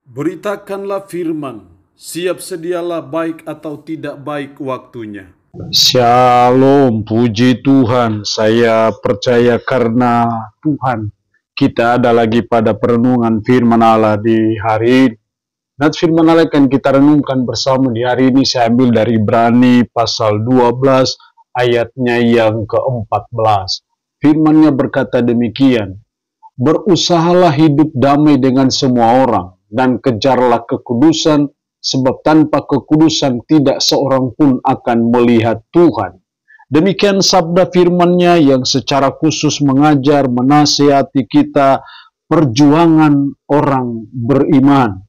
Beritakanlah firman, siap sedialah baik atau tidak baik waktunya. Shalom, puji Tuhan. Saya percaya karena Tuhan kita ada lagi pada perenungan firman Allah di hari ini. Dan firman Allah yang kita renungkan bersama di hari ini saya ambil dari Ibrani pasal 12 ayatnya yang ke-14. Firman-Nya berkata demikian, berusahalah hidup damai dengan semua orang dan kejarlah kekudusan, sebab tanpa kekudusan tidak seorang pun akan melihat Tuhan. Demikian sabda firman-Nya yang secara khusus mengajar, menasihati kita perjuangan orang beriman.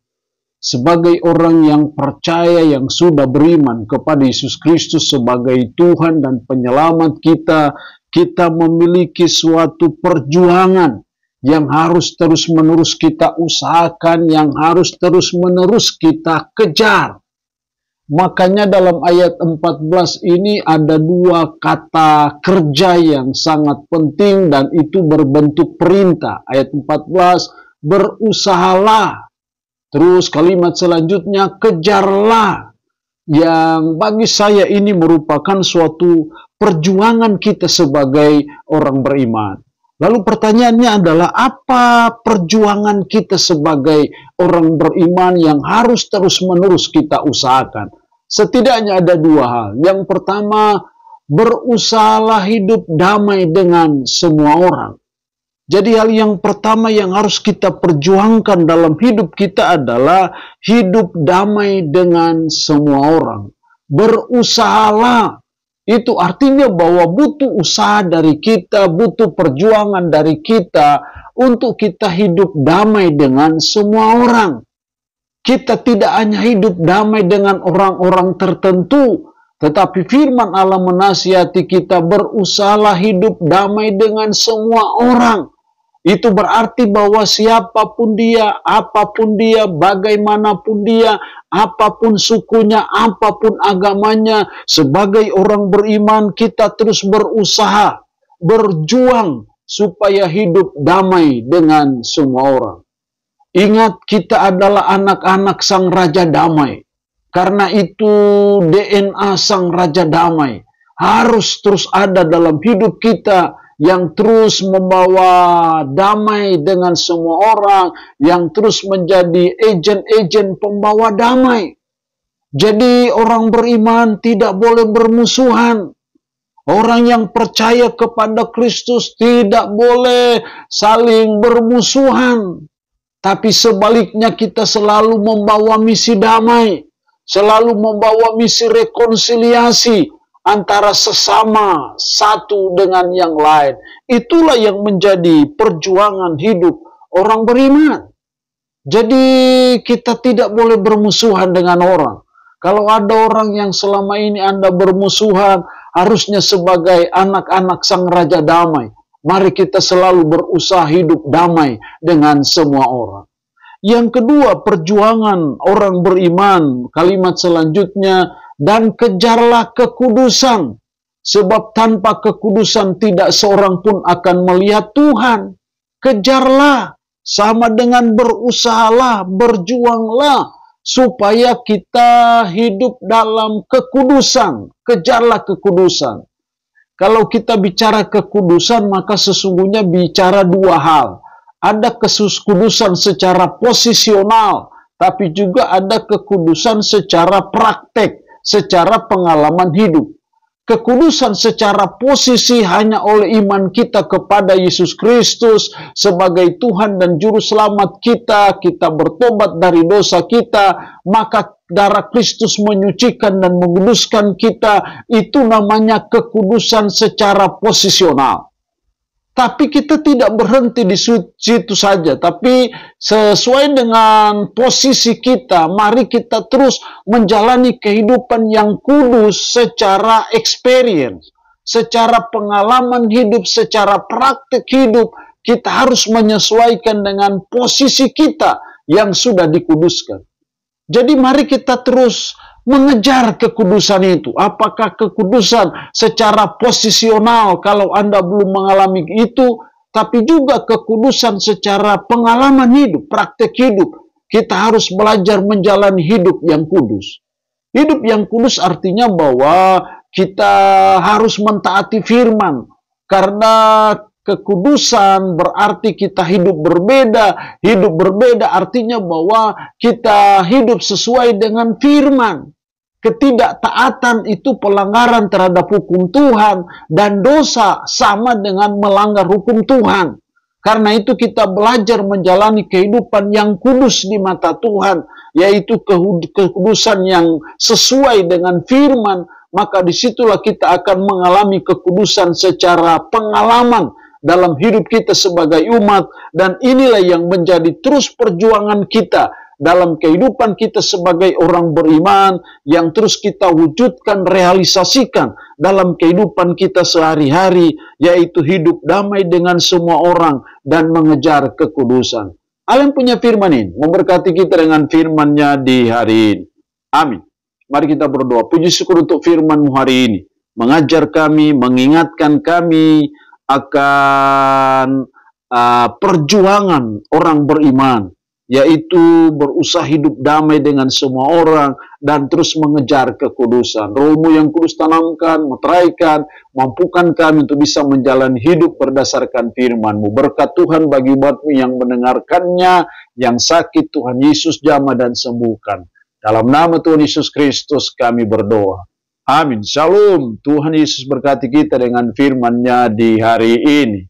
Sebagai orang yang percaya, yang sudah beriman kepada Yesus Kristus sebagai Tuhan dan Penyelamat kita, kita memiliki suatu perjuangan yang harus terus-menerus kita usahakan, yang harus terus-menerus kita kejar. Makanya dalam ayat 14 ini ada dua kata kerja yang sangat penting dan itu berbentuk perintah. Ayat 14, berusahalah. Terus kalimat selanjutnya, kejarlah. Yang bagi saya ini merupakan suatu perjuangan kita sebagai orang beriman. Lalu pertanyaannya adalah, apa perjuangan kita sebagai orang beriman yang harus terus-menerus kita usahakan? Setidaknya ada dua hal. Yang pertama, berusahalah hidup damai dengan semua orang. Jadi hal yang pertama yang harus kita perjuangkan dalam hidup kita adalah hidup damai dengan semua orang. Berusahalah. Itu artinya bahwa butuh usaha dari kita, butuh perjuangan dari kita untuk kita hidup damai dengan semua orang. Kita tidak hanya hidup damai dengan orang-orang tertentu, tetapi firman Allah menasihati kita berusahalah hidup damai dengan semua orang. Itu berarti bahwa siapapun dia, apapun dia, bagaimanapun dia, apapun sukunya, apapun agamanya, sebagai orang beriman kita terus berusaha, berjuang supaya hidup damai dengan semua orang. Ingat, kita adalah anak-anak Sang Raja Damai. Karena itu DNA Sang Raja Damai harus terus ada dalam hidup kita, yang terus membawa damai dengan semua orang, yang terus menjadi agen-agen pembawa damai. Jadi orang beriman tidak boleh bermusuhan. Orang yang percaya kepada Kristus tidak boleh saling bermusuhan. Tapi sebaliknya kita selalu membawa misi damai, selalu membawa misi rekonsiliasi antara sesama satu dengan yang lain. Itulah yang menjadi perjuangan hidup orang beriman. Jadi kita tidak boleh bermusuhan dengan orang. Kalau ada orang yang selama ini Anda bermusuhan, harusnya sebagai anak-anak Sang Raja Damai, mari kita selalu berusaha hidup damai dengan semua orang. Yang kedua, perjuangan orang beriman. Kalimat selanjutnya, dan kejarlah kekudusan, sebab tanpa kekudusan tidak seorang pun akan melihat Tuhan. Kejarlah, sama dengan berusahalah, berjuanglah, supaya kita hidup dalam kekudusan. Kejarlah kekudusan. Kalau kita bicara kekudusan, maka sesungguhnya bicara dua hal. Ada kekudusan secara posisional, tapi juga ada kekudusan secara praktek, secara pengalaman hidup. Kekudusan secara posisi hanya oleh iman kita kepada Yesus Kristus sebagai Tuhan dan Juru Selamat kita, kita bertobat dari dosa kita, maka darah Kristus menyucikan dan menguduskan kita. Itu namanya kekudusan secara posisional. Tapi kita tidak berhenti di situ saja. Tapi sesuai dengan posisi kita, mari kita terus menjalani kehidupan yang kudus secara experience, secara pengalaman hidup, secara praktik hidup. Kita harus menyesuaikan dengan posisi kita yang sudah dikuduskan. Jadi mari kita terus mengejar kekudusan itu. Apakah kekudusan secara posisional kalau Anda belum mengalami itu, tapi juga kekudusan secara pengalaman hidup, praktek hidup. kita harus belajar menjalani hidup yang kudus. Hidup yang kudus artinya bahwa kita harus mentaati firman. Karena kekudusan berarti kita hidup berbeda. Hidup berbeda artinya bahwa kita hidup sesuai dengan firman. Ketidaktaatan itu pelanggaran terhadap hukum Tuhan, dan dosa sama dengan melanggar hukum Tuhan. Karena itu kita belajar menjalani kehidupan yang kudus di mata Tuhan, yaitu kekudusan yang sesuai dengan firman. Maka disitulah kita akan mengalami kekudusan secara pengalaman dalam hidup kita sebagai umat. Dan inilah yang menjadi terus perjuangan kita dalam kehidupan kita sebagai orang beriman, yang terus kita wujudkan, realisasikan dalam kehidupan kita sehari-hari, yaitu hidup damai dengan semua orang dan mengejar kekudusan. Allah yang punya firman ini memberkati kita dengan firman-Nya di hari ini. Amin. Mari kita berdoa. Puji syukur untuk firman-Mu hari ini, mengajar kami, mengingatkan kami akan perjuangan orang beriman, yaitu berusaha hidup damai dengan semua orang dan terus mengejar kekudusan. Roh-Mu yang kudus tanamkan, meteraikan, mampukan kami untuk bisa menjalani hidup berdasarkan firman-Mu. Berkat Tuhan bagi umat-Mu yang mendengarkannya, yang sakit Tuhan Yesus jamah dan sembuhkan. Dalam nama Tuhan Yesus Kristus kami berdoa. Amin. Shalom. Tuhan Yesus berkati kita dengan firman-Nya di hari ini.